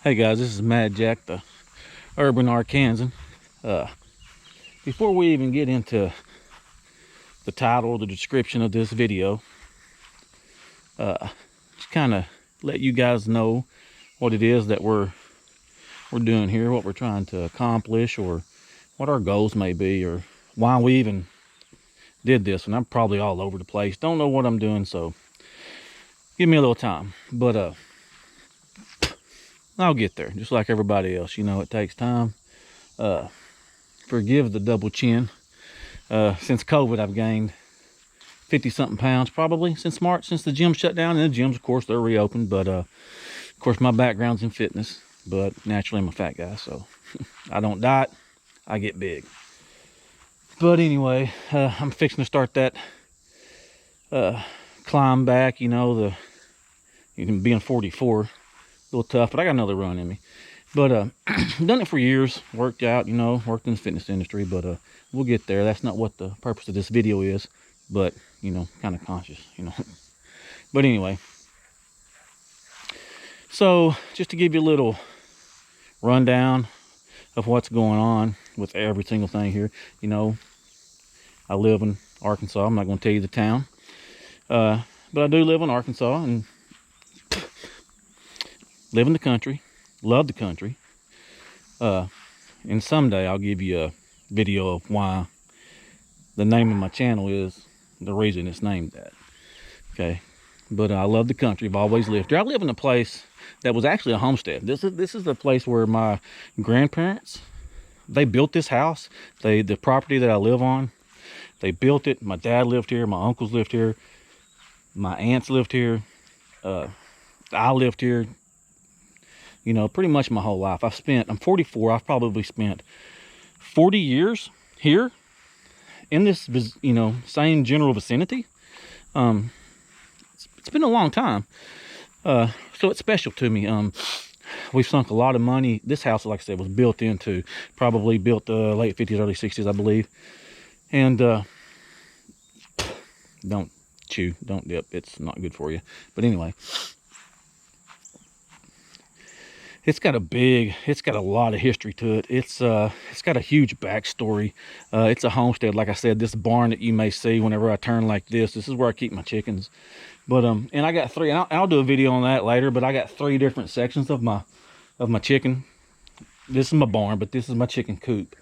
Hey guys, this is Mad Jack, the urban Arkansan. Before we even get into the title, the description of this video, just kind of let you guys know what it is that we're doing here, what we're trying to accomplish, or what our goals may be, or why we even did this. And I'm probably all over the place. Don't know what I'm doing, so give me a little time. But I'll get there, just like everybody else. You know, it takes time. Forgive the double chin. Since COVID, I've gained 50-something pounds probably since March, since the gym shut down. And the gyms, of course, they're reopened. But, of course, my background's in fitness. But naturally, I'm a fat guy, so I don't diet. I get big. But anyway, I'm fixing to start that climb back. You know, being 44, a little tough, but I got another run in me. But done it for years, worked out, you know, worked in the fitness industry, but we'll get there. That's not what the purpose of this video is, but, you know, kind of conscious, you know. But anyway, so just to give you a little rundown of what's going on with every single thing here. You know, I live in Arkansas. I'm not going to tell you the town, but I do live in Arkansas and live in the country. Love the country. And someday I'll give you a video of why the name of my channel is the reason it's named that. Okay. But I love the country. I've always lived here. I live in a place that was actually a homestead. This is the place where my grandparents, they built this house. The property that I live on, they built it. My dad lived here. My uncles lived here. My aunts lived here. I lived here. You know, pretty much my whole life. I'm 44. I've probably spent 40 years here in this, you know, same general vicinity. It's been a long time. So it's special to me. We've sunk a lot of money. This house, like I said, was built probably built late 50s, early 60s, I believe. And don't chew, don't dip. It's not good for you. But anyway. It's got a lot of history to it. It's got a huge backstory. It's a homestead, like I said. This barn that you may see whenever I turn like this is where I keep my chickens. But and I got three. And I'll do a video on that later. But I got 3 different sections of my chicken. This is my barn, but this is my chicken coop.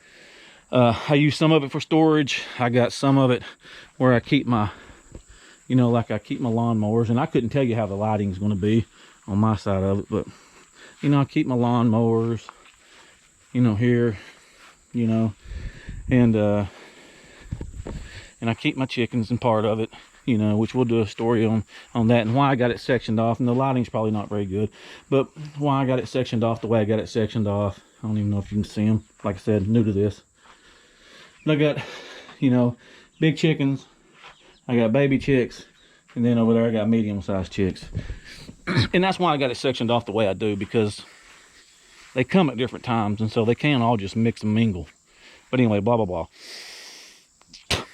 I use some of it for storage. I got some of it where I keep my, you know, like I keep my lawnmowers. And I couldn't tell you how the lighting is going to be on my side of it, but. You know, I keep my lawn mowers, you know, here, you know, and I keep my chickens and part of it, you know, which we'll do a story on that and why I got it sectioned off. And the lighting's probably not very good, but why I got it sectioned off the way I got it sectioned off. I don't even know if you can see them. Like I said, new to this. But I got, you know, big chickens. I got baby chicks. And then over there, I got medium-sized chicks. And that's why I got it sectioned off the way I do, because they come at different times, and so they can't all just mix and mingle. But anyway, blah, blah, blah.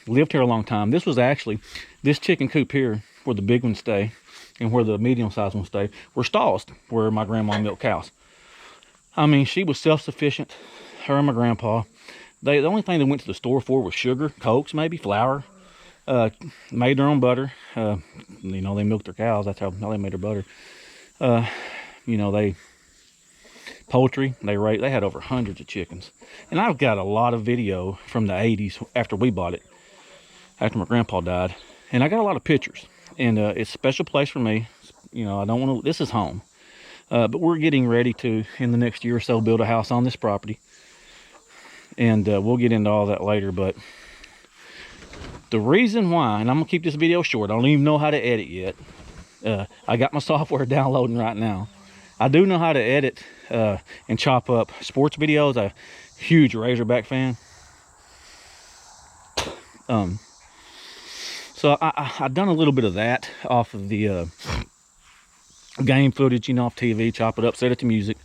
Lived here a long time. This was actually, this chicken coop here, where the big ones stay, and where the medium-sized ones stay, were stalls where my grandma milked cows. I mean, she was self-sufficient, her and my grandpa. The only thing they went to the store for was sugar, Cokes, maybe, flour. Made their own butter. You know, they milked their cows. That's how they made their butter. You know, poultry. They had over hundreds of chickens. And I've got a lot of video from the 80s after we bought it, after my grandpa died. And I got a lot of pictures. And it's a special place for me. You know, I don't want to. This is home. But we're getting ready to, in the next year or so, build a house on this property. And we'll get into all that later. But the reason why, and I'm going to keep this video short. I don't even know how to edit yet. I got my software downloading right now. I do know how to edit and chop up sports videos. I'm a huge Razorback fan. So I've done a little bit of that off of the game footage, you know, off TV, chop it up, set it to music,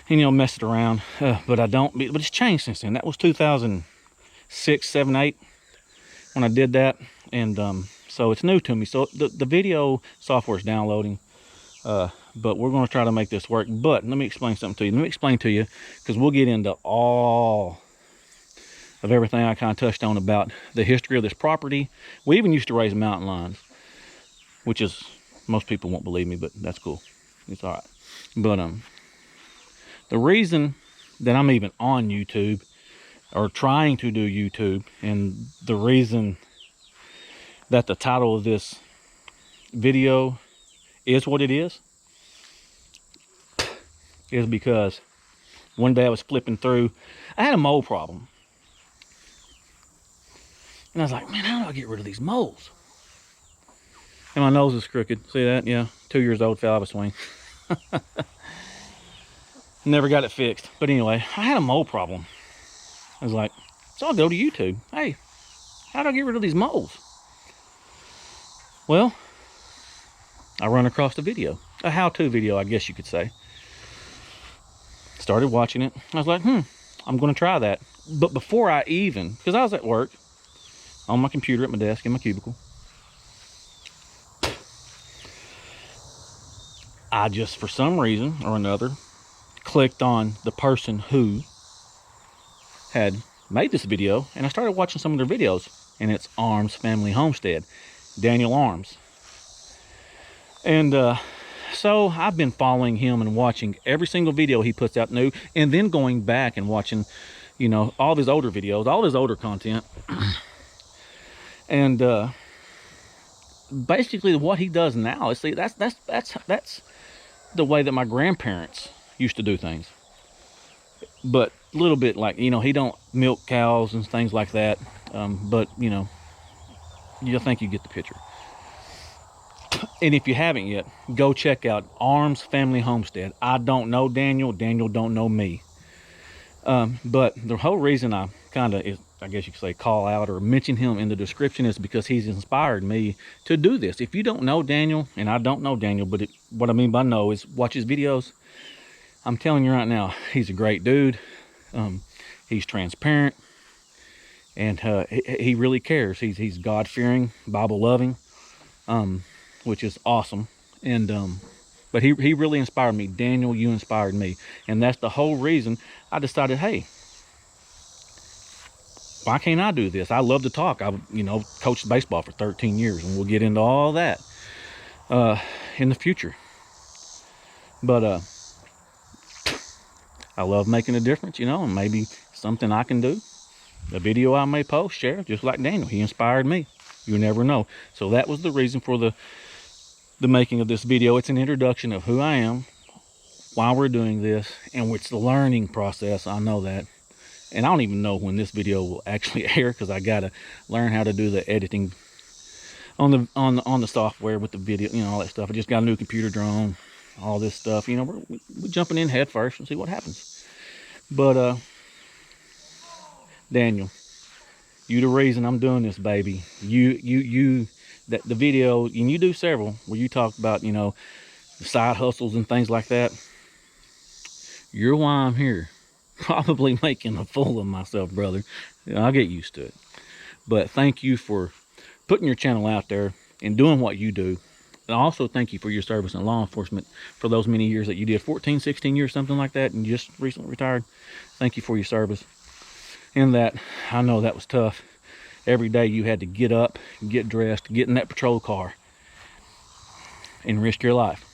and, you know, mess it around. But it's changed since then. That was 2006, 7, 8. When I did that, and so it's new to me. So the video software is downloading. but we're going to try to make this work. But let me explain something to you. Let me explain to you, because we'll get into all of everything I kind of touched on about the history of this property. We even used to raise mountain lions, which is, most people won't believe me, but that's cool. It's all right. But the reason that I'm even on YouTube or trying to do YouTube, and the reason that the title of this video is what it is because one day I was flipping through. I had a mole problem. And I was like, man, how do I get rid of these moles? And my nose is crooked. See that? Yeah. 2 years old, fell out of a swing. Never got it fixed. But anyway, I had a mole problem. I was like, so I'll go to YouTube. Hey, how do I get rid of these moles? Well, I run across a video. A how-to video, I guess you could say. Started watching it. I was like, I'm going to try that. But before I even, because I was at work, on my computer at my desk in my cubicle, I just, for some reason or another, clicked on the person who had made this video, and I started watching some of their videos, and it's Arms Family Homestead, Daniel Arms. And so I've been following him and watching every single video he puts out new, and then going back and watching, you know, all of his older videos, all his older content. And basically what he does now, see, that's the way that my grandparents used to do things. But a little bit like, you know, he don't milk cows and things like that. But, you know, you think you get the picture. And if you haven't yet, go check out Arms Family Homestead. I don't know Daniel. Daniel don't know me. But the whole reason I kind of, I guess you could say, call out or mention him in the description is because he's inspired me to do this. If you don't know Daniel, and I don't know Daniel, but what I mean by know is watch his videos. I'm telling you right now, he's a great dude. He's transparent, and he really cares. He's God-fearing, Bible-loving, which is awesome. And but he really inspired me. Daniel, you inspired me, and that's the whole reason I decided, hey, why can't I do this? I love to talk. I, you know, coached baseball for 13 years, and we'll get into all that in the future. But I love making a difference, you know, and maybe something I can do, a video I may post, share, just like Daniel. He inspired me. You never know. So that was the reason for the making of this video. It's an introduction of who I am, why we're doing this, and it's the learning process. I know that. And I don't even know when this video will actually air, because I gotta learn how to do the editing on the software with the video, you know, all that stuff. I just got a new computer drone, all this stuff. You know, we're jumping in head first and see what happens. But Daniel, you the reason I'm doing this, baby. You that the video, and you do several where you talk about, you know, the side hustles and things like that. You're why I'm here. Probably making a fool of myself, brother. I'll get used to it. But thank you for putting your channel out there and doing what you do. And also thank you for your service in law enforcement for those many years that you did, 14, 16 years, something like that, and you just recently retired. Thank you for your service. And that, I know that was tough. Every day you had to get up, get dressed, get in that patrol car, and risk your life.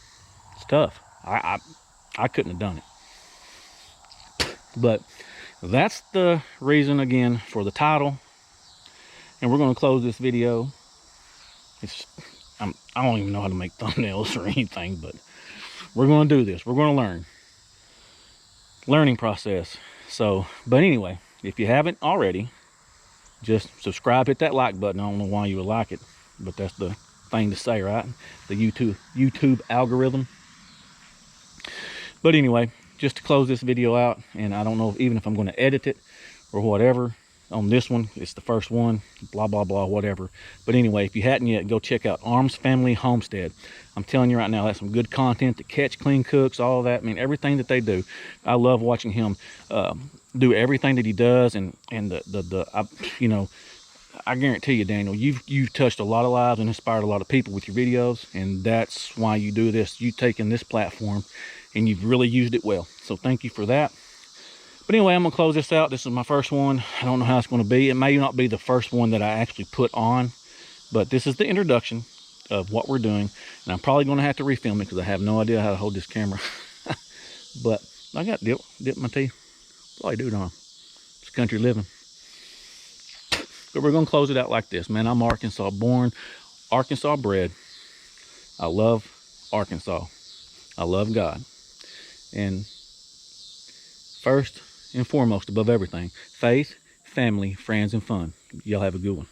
It's tough. I couldn't have done it. But that's the reason, again, for the title. And we're going to close this video. I don't even know how to make thumbnails or anything, but we're going to do this. We're going to learn. Learning process. So, but anyway, if you haven't already, just subscribe, hit that like button. I don't know why you would like it, but that's the thing to say, right? The YouTube algorithm. But anyway, just to close this video out, and I don't know even if I'm going to edit it or whatever on this one. It's the first one, blah, blah, blah, whatever. But anyway, if you hadn't yet, go check out Arms Family Homestead. I'm telling you right now, that's some good content. The catch, clean cooks, all that. I mean, everything that they do. I love watching him do everything that he does. And you know, I guarantee you, Daniel, you've touched a lot of lives and inspired a lot of people with your videos, and that's why you do this. You've taken this platform and you've really used it well. So thank you for that. But anyway, I'm gonna close this out. This is my first one. I don't know how it's gonna be. It may not be the first one that I actually put on, but this is the introduction of what we're doing. And I'm probably gonna have to refilm it because I have no idea how to hold this camera. But I got dip my teeth. Probably do, don't I? It's country living. But we're gonna close it out like this, man. I'm Arkansas born, Arkansas bred. I love Arkansas. I love God. And first and foremost, above everything, faith, family, friends, and fun. Y'all have a good one.